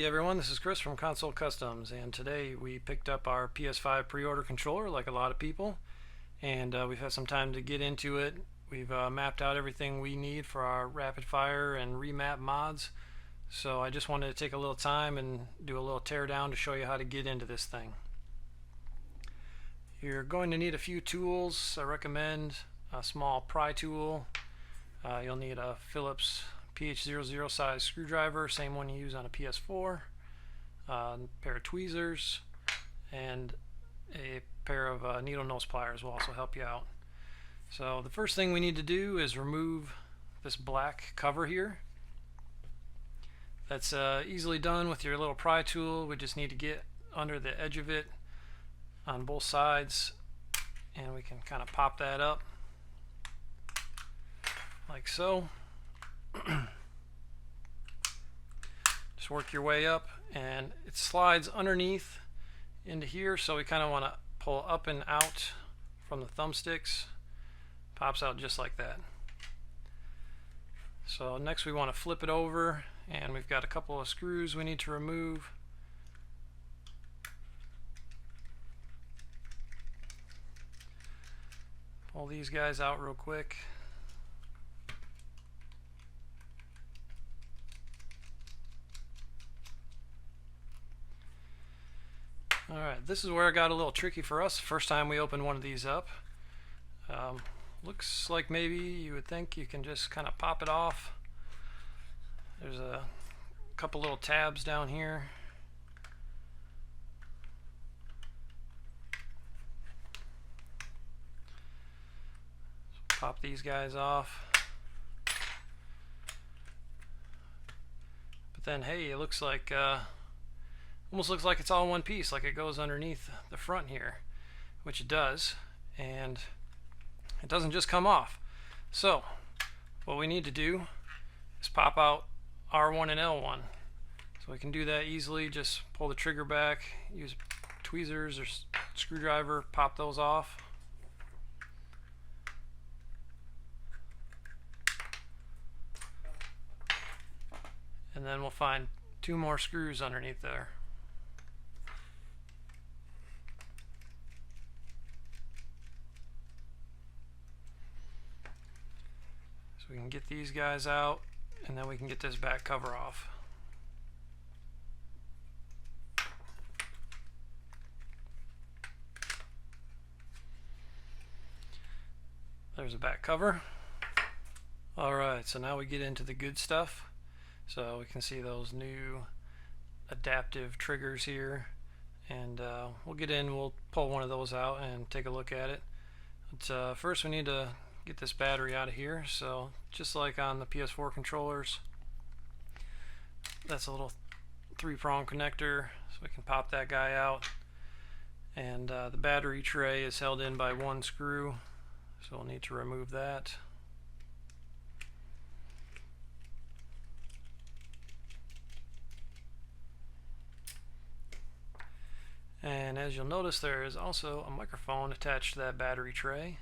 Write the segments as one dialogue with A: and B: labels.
A: everyone, this is Chris from Console Customs, and today we picked up our PS5 pre-order controller like a lot of people, and we've had some time to get into it. We've mapped out everything we need for our rapid fire and remap mods, so I just wanted to take a little time and do a little teardown to show you how to get into this thing. You're going to need a few tools. I recommend a small pry tool. You'll need a Phillips PH00 size screwdriver, same one you use on a PS4, a pair of tweezers, and a pair of needle nose pliers will also help you out. So the first thing we need to do is remove this black cover here. That's easily done with your little pry tool. We just need to get under the edge of it on both sides, and we can kind of pop that up like so. Just work your way up, and it slides underneath into here, so we kind of want to pull up and out from the thumbsticks. Pops out just like that. So next we want to flip it over, and we've got a couple of screws we need to remove. Pull these guys out real quick. Alright, this is where it got a little tricky for us. First time we opened one of these up. Looks like maybe you would think you can just kind of pop it off. There's a couple little tabs down here. Pop these guys off. But then, hey, it looks like almost looks like it's all one piece, like it goes underneath the front here, which it does, and it doesn't just come off. So what we need to do is pop out R1 and L1. So we can do that easily. Just pull the trigger back, use tweezers or screwdriver, pop those off. And then we'll find two more screws underneath there. We can get these guys out, and then we can get this back cover off. There's a back cover. Alright, so now we get into the good stuff. So we can see those new adaptive triggers here, and we'll get in, we'll pull one of those out and take a look at it. But first we need to get this battery out of here. So just like on the PS4 controllers, that's a little 3-prong connector, so we can pop that guy out, and the battery tray is held in by one screw, so we'll need to remove that. And as you'll notice, there is also a microphone attached to that battery tray,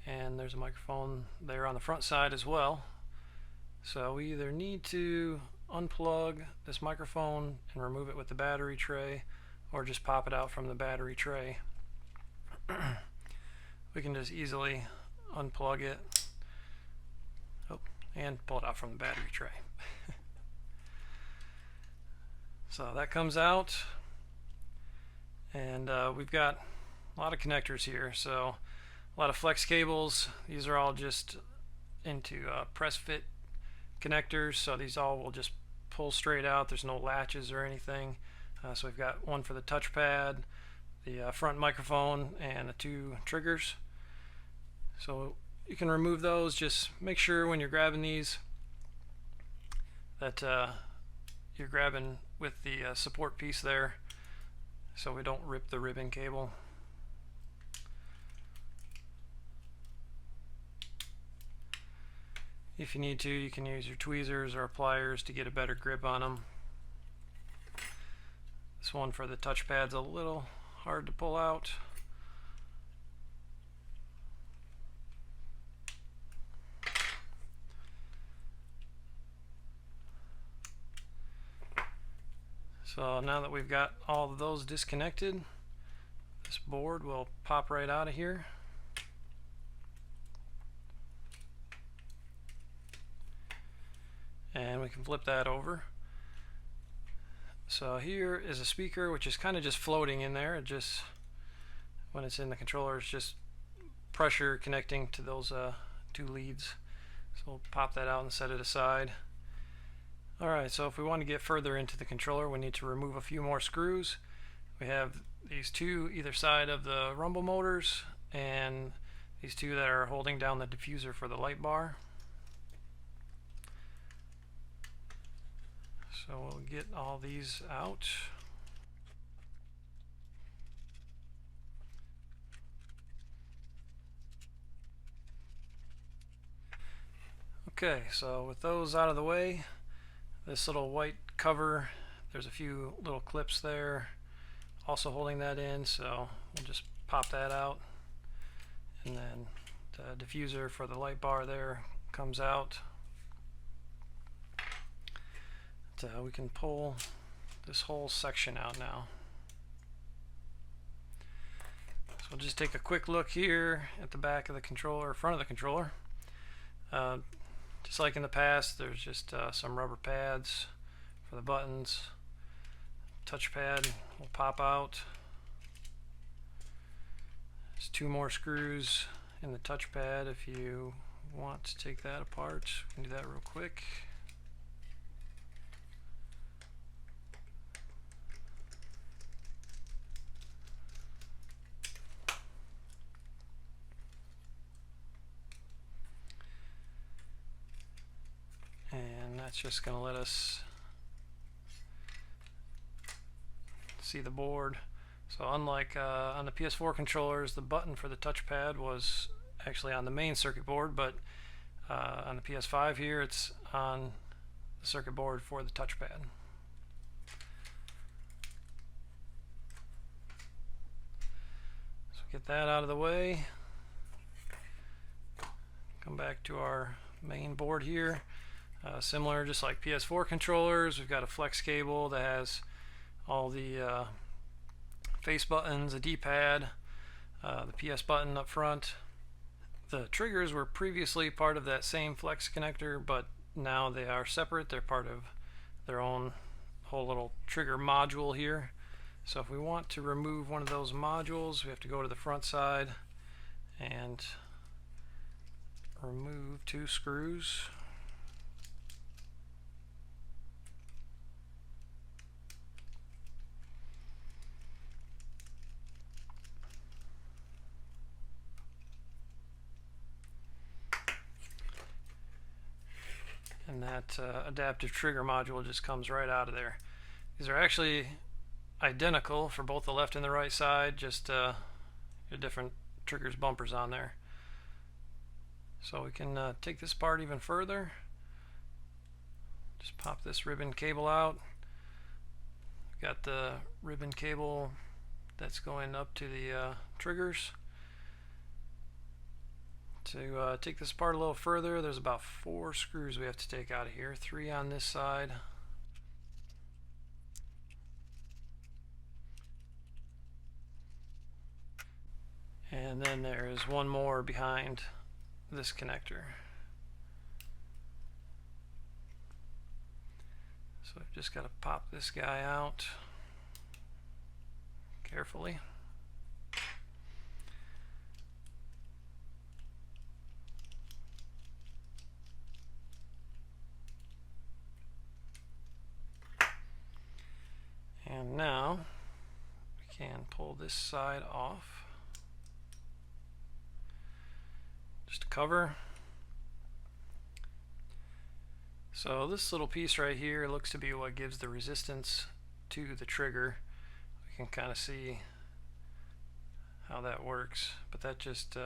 A: and there's a microphone there on the front side as well. So we either need to unplug this microphone and remove it with the battery tray, or just pop it out from the battery tray. We can just easily unplug it and pull it out from the battery tray. So that comes out, and we've got a lot of connectors here. So a lot of flex cables. These are all just into press fit connectors, so these all will just pull straight out. There's no latches or anything. So we've got one for the touchpad, the front microphone, and the two triggers. So you can remove those. Just make sure when you're grabbing these that you're grabbing with the support piece there, so we don't rip the ribbon cable. If you need to, you can use your tweezers or pliers to get a better grip on them. This one for the touchpad's a little hard to pull out. So now that we've got all of those disconnected, this board will pop right out of here. And we can flip that over. So here is a speaker which is kind of just floating in there. It just, when it's in the controller, it's just pressure connecting to those two leads. So we'll pop that out and set it aside. Alright, so if we want to get further into the controller, we need to remove a few more screws. We have these two either side of the rumble motors and these two that are holding down the diffuser for the light bar. So we'll get all these out. Okay, so with those out of the way, this little white cover, there's a few little clips there also holding that in, so we'll just pop that out, and then the diffuser for the light bar there comes out. So we can pull this whole section out now. So we'll just take a quick look here at the back of the controller, front of the controller. Just like in the past, there's just some rubber pads for the buttons. Touchpad will pop out. There's two more screws in the touchpad if you want to take that apart. We can do that real quick. And that's just going to let us see the board. So unlike on the PS4 controllers, the button for the touchpad was actually on the main circuit board, but on the PS5 here it's on the circuit board for the touchpad. So get that out of the way. Come back to our main board here. Similar, just like PS4 controllers, we've got a flex cable that has all the face buttons, a D-pad, the PS button up front. The triggers were previously part of that same flex connector, but now they are separate. They're part of their own whole little trigger module here. So if we want to remove one of those modules, we have to go to the front side and remove two screws. And that adaptive trigger module just comes right out of there. These are actually identical for both the left and the right side, just different triggers bumpers on there. So we can take this part even further. Just pop this ribbon cable out. We've got the ribbon cable that's going up to the triggers. To take this part a little further, there's about 4 screws we have to take out of here. 3 on this side. And then there is one more behind this connector. So I've just got to pop this guy out carefully. And now we can pull this side off. Just a cover. So this little piece right here looks to be what gives the resistance to the trigger. We can kind of see how that works, but that just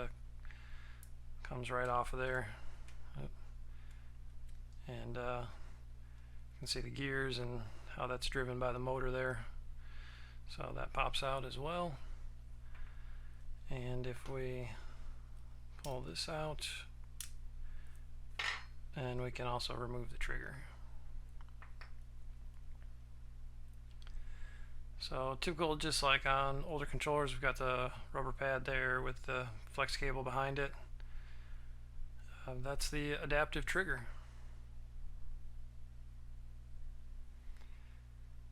A: comes right off of there. And you can see the gears and how that's driven by the motor there. So that pops out as well. And if we pull this out, and we can also remove the trigger. So typical, just like on older controllers, we've got the rubber pad there with the flex cable behind it. That's the adaptive trigger.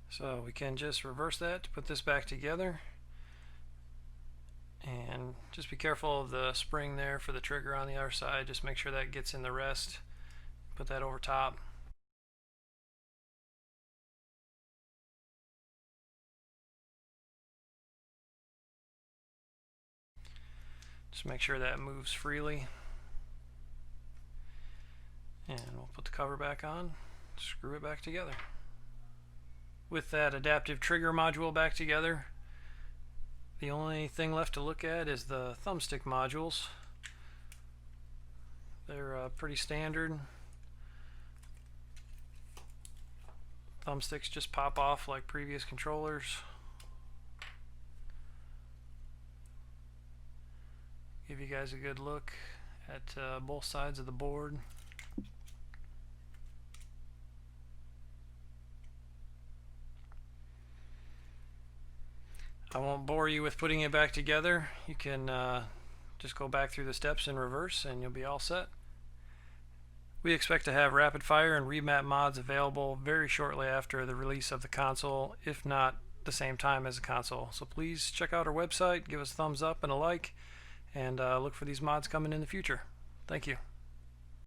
A: So we can just reverse that to put this back together. And just be careful of the spring there for the trigger on the other side. Just make sure that gets in the rest. Put that over top. Just make sure that moves freely. And we'll put the cover back on, screw it back together. With that adaptive trigger module back together, the only thing left to look at is the thumbstick modules. They're pretty standard. Thumbsticks just pop off like previous controllers. Give you guys a good look at both sides of the board. I won't bore you with putting it back together. You can just go back through the steps in reverse and you'll be all set. We expect to have rapid fire and remap mods available very shortly after the release of the console, if not the same time as the console. So please check out our website, give us a thumbs up and a like, and look for these mods coming in the future. Thank you.